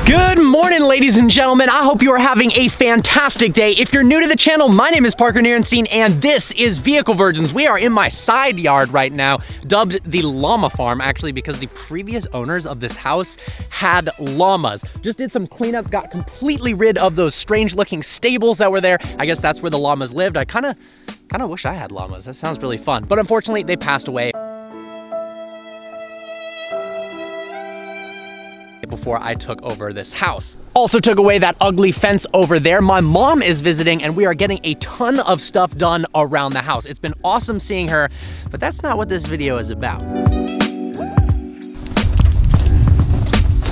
Good morning, ladies and gentlemen. I hope you are having a fantastic day. If you're new to the channel, my name is Parker Nierenstein, and this is Vehicle Virgins. We are in my side yard right now, dubbed the llama farm, actually, because the previous owners of this house had llamas. Just did some cleanup, got completely rid of those strange-looking stables that were there. I guess that's where the llamas lived. I kind of wish I had llamas. That sounds really fun. But unfortunately, they passed away before I took over this house. Also took away that ugly fence over there. My mom is visiting and we are getting a ton of stuff done around the house. It's been awesome seeing her, but that's not what this video is about.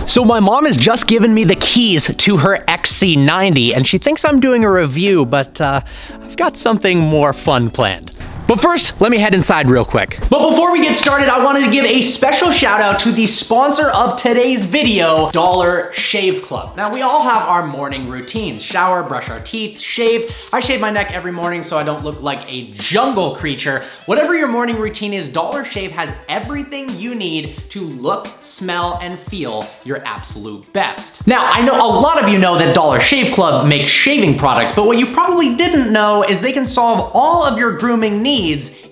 So my mom has just given me the keys to her XC90 and she thinks I'm doing a review, but I've got something more fun planned. But first, let me head inside real quick. But before we get started, I wanted to give a special shout out to the sponsor of today's video, Dollar Shave Club. Now, we all have our morning routines. Shower, brush our teeth, shave. I shave my neck every morning so I don't look like a jungle creature. Whatever your morning routine is, Dollar Shave has everything you need to look, smell, and feel your absolute best. Now, I know a lot of you know that Dollar Shave Club makes shaving products, but what you probably didn't know is they can solve all of your grooming needs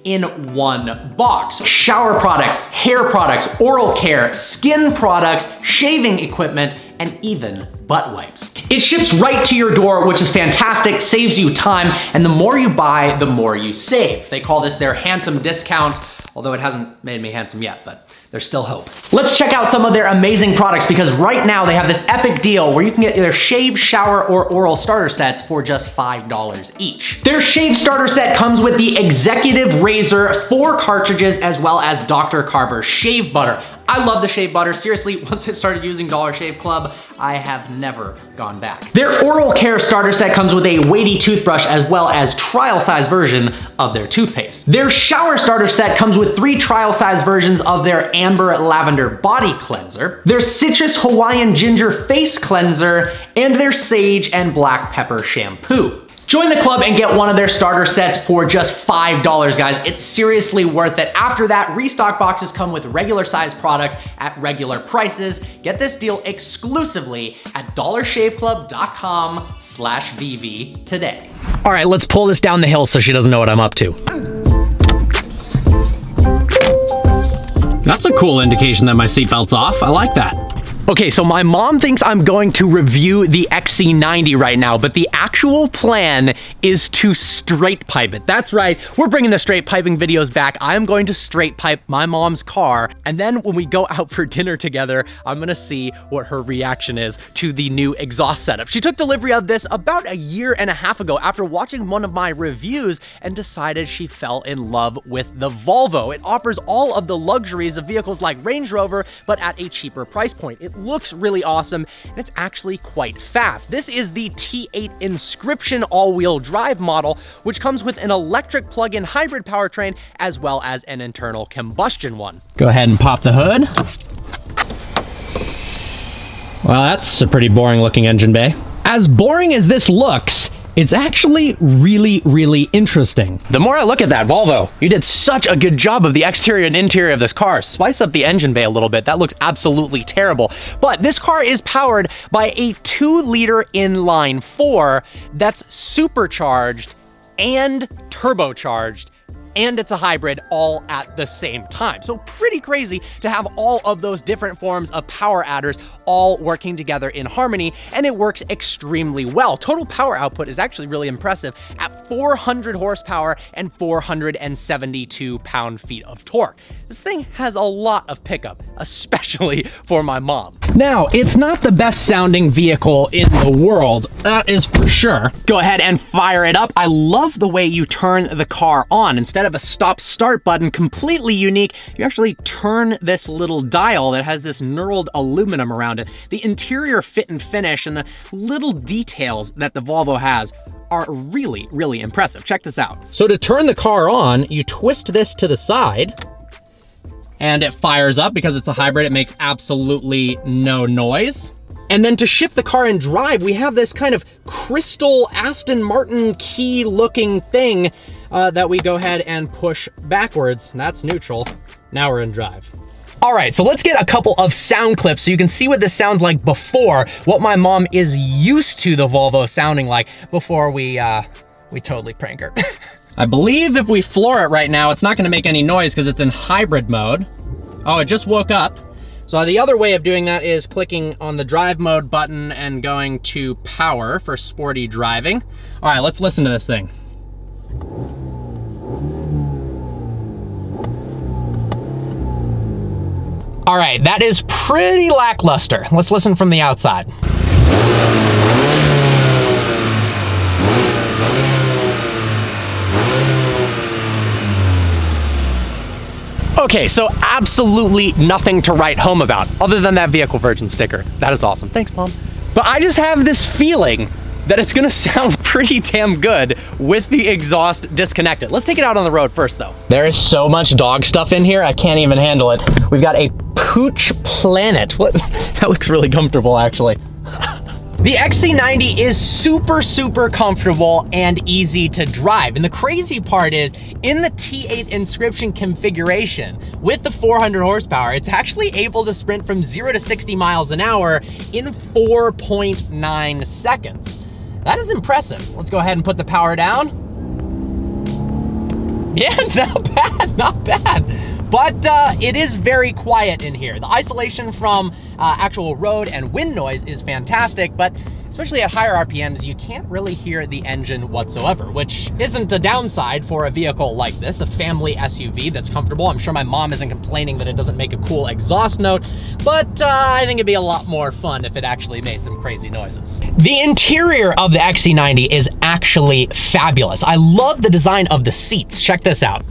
in one box. Shower products, hair products, oral care, skin products, shaving equipment, and even butt wipes. It ships right to your door, which is fantastic, saves you time, and the more you buy, the more you save. They call this their handsome discount, although it hasn't made me handsome yet, but there's still hope. Let's check out some of their amazing products because right now they have this epic deal where you can get either shave, shower, or oral starter sets for just $5 each. Their shave starter set comes with the Executive Razor, 4 cartridges, as well as Dr. Carver shave butter. I love the shave butter. Seriously, once I started using Dollar Shave Club, I have never gone back. Their oral care starter set comes with a weighty toothbrush as well as trial size version of their toothpaste. Their shower starter set comes with 3 trial size versions of their Amber Lavender Body Cleanser, their Citrus Hawaiian Ginger Face Cleanser, and their Sage and Black Pepper Shampoo. Join the club and get one of their starter sets for just $5, guys. It's seriously worth it. After that, restock boxes come with regular size products at regular prices. Get this deal exclusively at dollarshaveclub.com/VV today. All right, let's pull this down the hill so she doesn't know what I'm up to. That's a cool indication that my seatbelt's off. I like that. Okay, so my mom thinks I'm going to review the XC90 right now, but the actual plan is to straight pipe it. That's right, we're bringing the straight piping videos back. I'm going to straight pipe my mom's car, and then when we go out for dinner together, I'm gonna see what her reaction is to the new exhaust setup. She took delivery of this about 1.5 years ago after watching one of my reviews and decided she fell in love with the Volvo. It offers all of the luxuries of vehicles like Range Rover, but at a cheaper price point. It looks really awesome, and it's actually quite fast. This is the T8 Inscription all-wheel drive model, which comes with an electric plug-in hybrid powertrain as well as an internal combustion one. Go ahead and pop the hood. Well, that's a pretty boring looking engine bay. As boring as this looks, it's actually really, really interesting. The more I look at that, Volvo, you did such a good job of the exterior and interior of this car. Spice up the engine bay a little bit. That looks absolutely terrible. But this car is powered by a 2-liter inline 4 that's supercharged and turbocharged, and it's a hybrid all at the same time. So pretty crazy to have all of those different forms of power adders all working together in harmony, and it works extremely well. Total power output is actually really impressive at 400 horsepower and 472 pound-feet of torque. This thing has a lot of pickup, especially for my mom. Now, it's not the best sounding vehicle in the world, that is for sure. Go ahead and fire it up. I love the way you turn the car on. Instead of a stop-start button, completely unique, you actually turn this little dial that has this knurled aluminum around it. The interior fit and finish and the little details that the Volvo has are really, really impressive. Check this out. So to turn the car on, you twist this to the side, and it fires up. Because it's a hybrid, it makes absolutely no noise. And then to shift the car in drive, we have this kind of crystal Aston Martin key looking thing that we go ahead and push backwards. That's neutral. Now we're in drive. All right, so let's get a couple of sound clips so you can see what this sounds like before, what my mom is used to the Volvo sounding like before we totally prank her. I believe if we floor it right now, it's not gonna make any noise because it's in hybrid mode. Oh, it just woke up. So the other way of doing that is clicking on the drive mode button and going to power for sporty driving. All right, let's listen to this thing. All right, that is pretty lackluster. Let's listen from the outside. Okay, so absolutely nothing to write home about other than that vehicle virgin sticker. That is awesome. Thanks, Mom. But I just have this feeling that it's gonna sound pretty damn good with the exhaust disconnected. Let's take it out on the road first though. There is so much dog stuff in here, I can't even handle it. We've got a Pooch Planet. What? That looks really comfortable actually. The XC90 is super, super comfortable and easy to drive. And the crazy part is, in the T8 Inscription configuration, with the 400 horsepower, it's actually able to sprint from 0 to 60 miles an hour in 4.9 seconds. That is impressive. Let's go ahead and put the power down. Yeah, not bad, not bad. But it is very quiet in here. The isolation from actual road and wind noise is fantastic, but especially at higher RPMs, you can't really hear the engine whatsoever, which isn't a downside for a vehicle like this, a family SUV that's comfortable. I'm sure my mom isn't complaining that it doesn't make a cool exhaust note, but I think it'd be a lot more fun if it actually made some crazy noises. The interior of the XC90 is actually fabulous. I love the design of the seats. Check this out.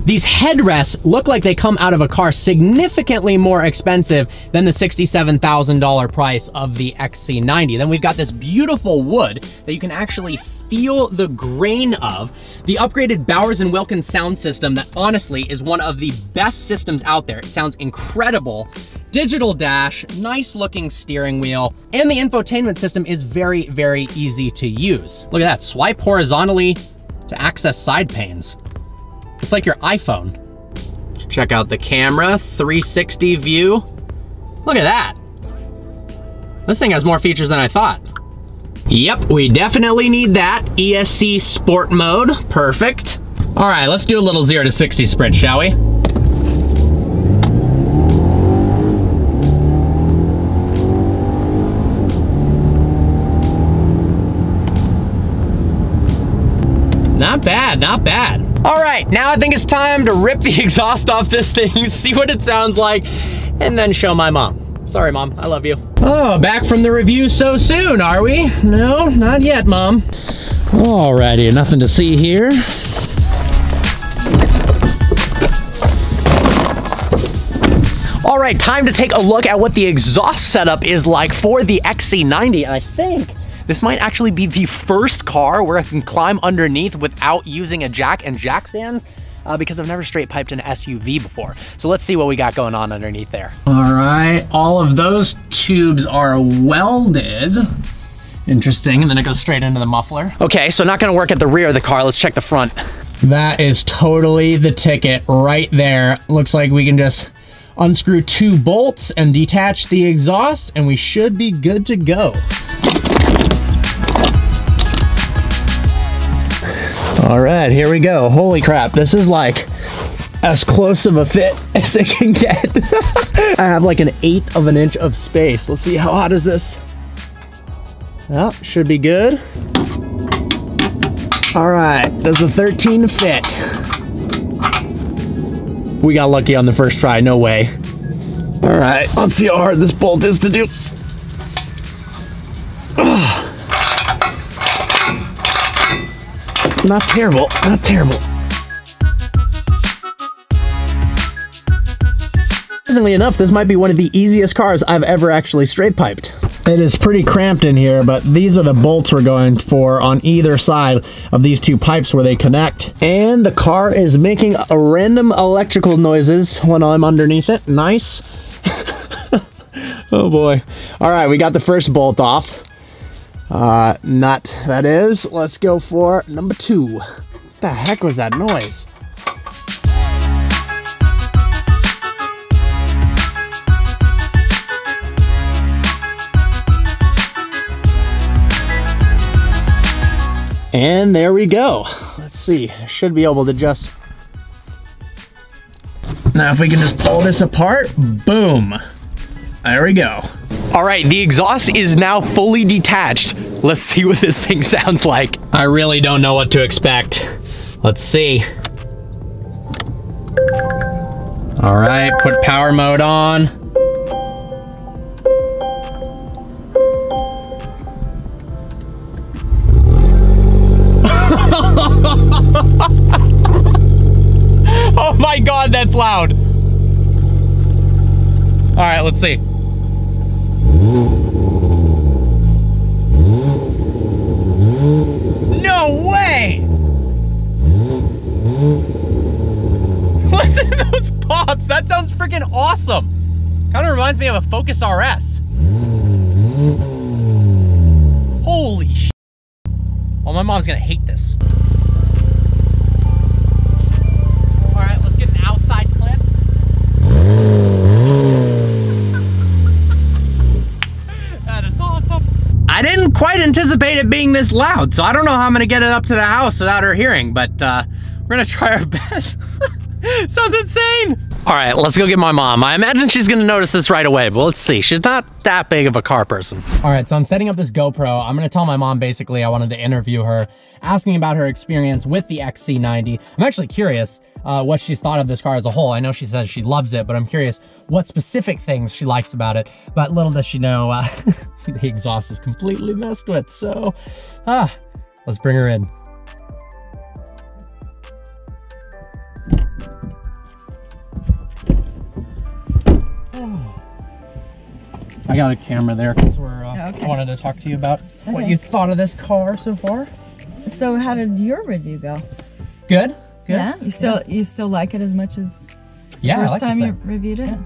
These headrests look like they come out of a car significantly more expensive than the $67,000 price of the XC90. Then we've got this beautiful wood that you can actually feel the grain of. The upgraded Bowers & Wilkins sound system that honestly is one of the best systems out there. It sounds incredible. Digital dash, nice looking steering wheel, and the infotainment system is very, very easy to use. Look at that, swipe horizontally to access side panes. It's like your iPhone. Check out the camera, 360 view. Look at that. This thing has more features than I thought. Yep, we definitely need that. ESC Sport Mode, perfect. All right, let's do a little 0 to 60 sprint, shall we? Not bad, not bad. All right, now I think it's time to rip the exhaust off this thing, see what it sounds like, and then show my mom. Sorry, Mom, I love you. Oh, back from the review so soon, are we? No, not yet, Mom. Alrighty, nothing to see here. All right, time to take a look at what the exhaust setup is like for the XC90. And I think this might actually be the first car where I can climb underneath without using a jack and jack stands because I've never straight piped an SUV before. So let's see what we got going on underneath there. All right, all of those tubes are welded. Interesting, and then it goes straight into the muffler. Okay, so not gonna work at the rear of the car. Let's check the front. That is totally the ticket right there. Looks like we can just unscrew 2 bolts and detach the exhaust, and we should be good to go. All right, here we go. Holy crap, this is like as close of a fit as it can get. I have like an 1/8 of an inch of space. Let's see, how hot is this? Well, should be good. All right, does the 13 fit? We got lucky on the first try, no way. All right, let's see how hard this bolt is to do. Ugh. Not terrible, not terrible. Surprisingly enough, this might be one of the easiest cars I've ever actually straight piped. It is pretty cramped in here, but these are the bolts we're going for on either side of these 2 pipes where they connect. And the car is making random electrical noises when I'm underneath it. Nice. Oh boy. All right, we got the first bolt off. Nut, that is. Let's go for number 2. What the heck was that noise? And there we go. Let's see, I should be able to just... Now if we can just pull this apart, boom. There we go. All right, the exhaust is now fully detached. Let's see what this thing sounds like. I really don't know what to expect. Let's see. All right, put power mode on. Oh my God, that's loud. All right, let's see. No way! Listen to those pops. That sounds freaking awesome. Kind of reminds me of a Focus RS. Holy shit. Well, my mom's gonna hate this. All right, let's get an outside clip. That is awesome. I didn't quite anticipate it being this loud, so I don't know how I'm gonna get it up to the house without her hearing, but we're gonna try our best. Sounds insane. All right, let's go get my mom. I imagine she's gonna notice this right away, but let's see. She's not that big of a car person. All right, so I'm setting up this GoPro. I'm gonna tell my mom basically I wanted to interview her, asking about her experience with the XC90. I'm actually curious what she's thought of this car as a whole. I know she says she loves it, but I'm curious what specific things she likes about it. But little does she know, the exhaust is completely messed with. So, let's bring her in. I got a camera there because we're I wanted to talk to you about what you thought of this car so far. So how did your review go? Good. Good. Yeah. You still like it as much as the first first time you reviewed it? Yeah.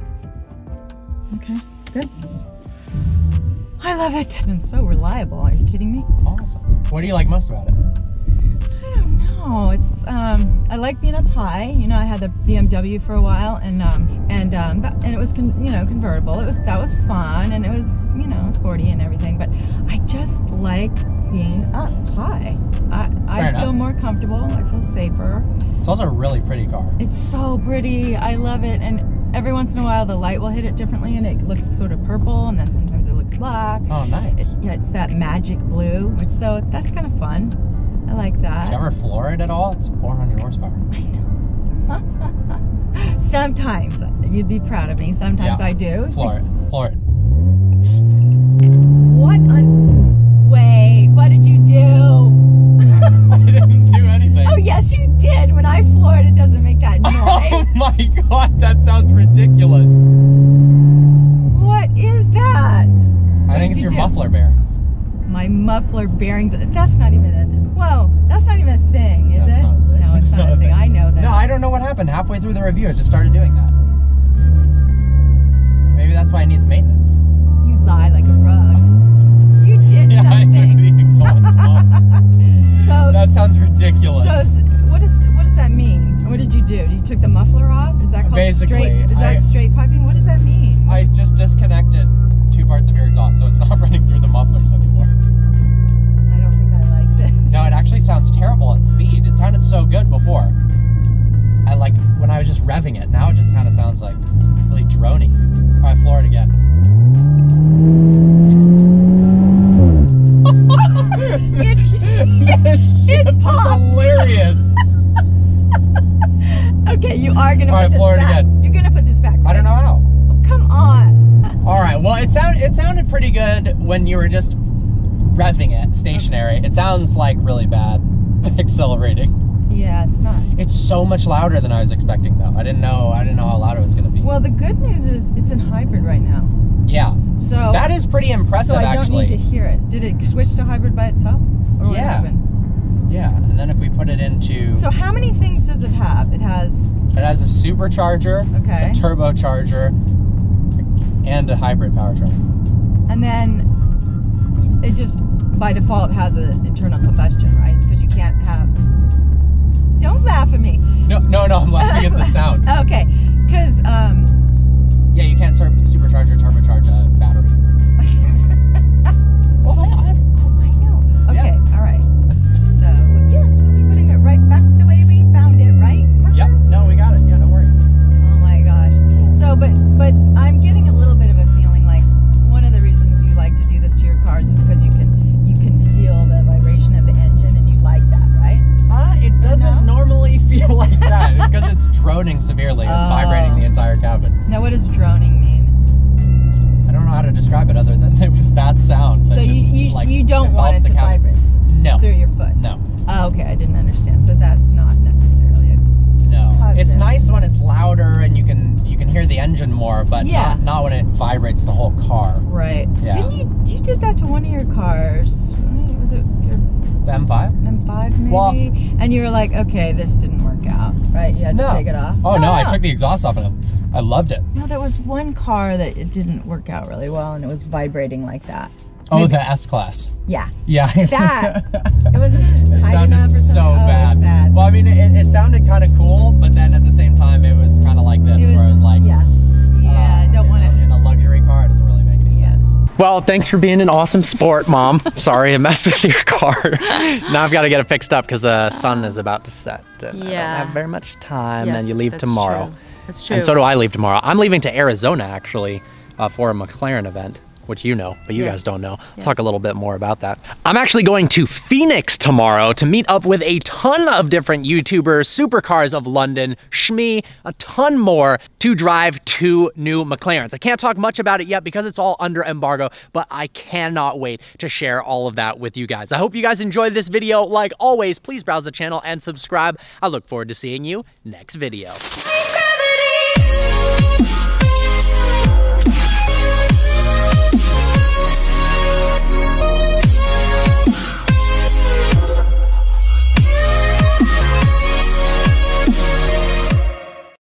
Okay. Good. I love it. It's been so reliable. Are you kidding me? Awesome. What do you like most about it? I don't know. It's I like being up high. You know, I had the BMW for a while, and it was convertible. That was fun, and it was sporty and everything. But I just like being up high. I feel more comfortable. I feel safer. It's also a really pretty car. It's so pretty. I love it, and every once in a while the light will hit it differently, and it looks sort of purple, and then sometimes it looks black. Oh, nice. It's that magic blue. So that's kind of fun. I like that. Did you ever floor it at all? It's 400 horsepower. I know. Sometimes. You'd be proud of me. Sometimes I do. Floor it. Floor it. What wait, what did you do? I didn't do anything. Oh, yes, you did. When I floored, it doesn't make that noise. Oh my God, that sounds ridiculous. What is that? I think it's your muffler bearings. My muffler bearings. That's not even a... Whoa, that's not even a thing, is it? No, it's not a thing. I know that. No, I don't know what happened. Halfway through the review, it just started doing that. Maybe that's why it needs maintenance. You lie like a rug. You did something. I took the exhaust off. So that sounds ridiculous. So what does that mean? What did you do? You took the muffler off? Is that called straight? Is that straight piping? What does that mean? I just disconnected 2 parts of your exhaust, so it's not running through the mufflers anymore. I don't think I like this. No, it actually sounds terrible at speed. It sounded so good before. I like when I was just revving it. Now it just kind of sounds like really droney. All right, floor it again. It popped. Hilarious. Okay, you are gonna put this back. Again. You're gonna put this back. Right? I don't know how. Oh, come on. All right. Well, it sounded pretty good when you were just revving it stationary. It sounds like really bad accelerating. Yeah, it's not. It's so much louder than I was expecting, though. I didn't know how loud it was going to be. Well, the good news is it's in hybrid right now. Yeah. So that is pretty impressive. So I don't need to hear it. Did it switch to hybrid by itself? Or what happened? Yeah. And then if we put it into. So how many things does it have? It has a supercharger, a turbocharger, and a hybrid powertrain. And then it just by default has an internal combustion, right? Because you can't have. Don't laugh at me. No, I'm laughing at the sound. Okay, because yeah, you can't supercharge or turbocharge a battery. Well, I know. Okay, all right. So like you don't want it to vibrate. No. Through your foot. No. Oh, okay, I didn't understand. So that's not necessarily a no. It's nice when it's louder and you can hear the engine more, but yeah. not when it vibrates the whole car. Right. Yeah. Didn't you did that to one of your cars? Was it your the M5? M5 maybe? Well, and you were like, okay, this didn't work out, right? You had to take it off. Oh no, I took the exhaust off and I loved it. No, there was one car that it didn't work out really well and it was vibrating like that. Oh, maybe. the S-Class. Yeah. Yeah. That. It wasn't tight enough or something. So bad. It was bad. Well, I mean, it sounded kind of cool, but then at the same time, it was kind of like this, where it was like, yeah, I don't want it. In a luxury car, it doesn't really make any sense. Well, thanks for being an awesome sport, Mom. Sorry I messed with your car. Now I've got to get it fixed up because the sun is about to set, and I don't have very much time. Yes, and you leave tomorrow. True. That's true. And so do I leave tomorrow. I'm leaving to Arizona actually for a McLaren event, which you know, but you guys don't know. I'll talk a little bit more about that. I'm actually going to Phoenix tomorrow to meet up with a ton of different YouTubers, Supercars of London, Shmee, a ton more to drive 2 new McLarens. I can't talk much about it yet because it's all under embargo, but I cannot wait to share all of that with you guys. I hope you guys enjoyed this video. Like always, please browse the channel and subscribe. I look forward to seeing you next video.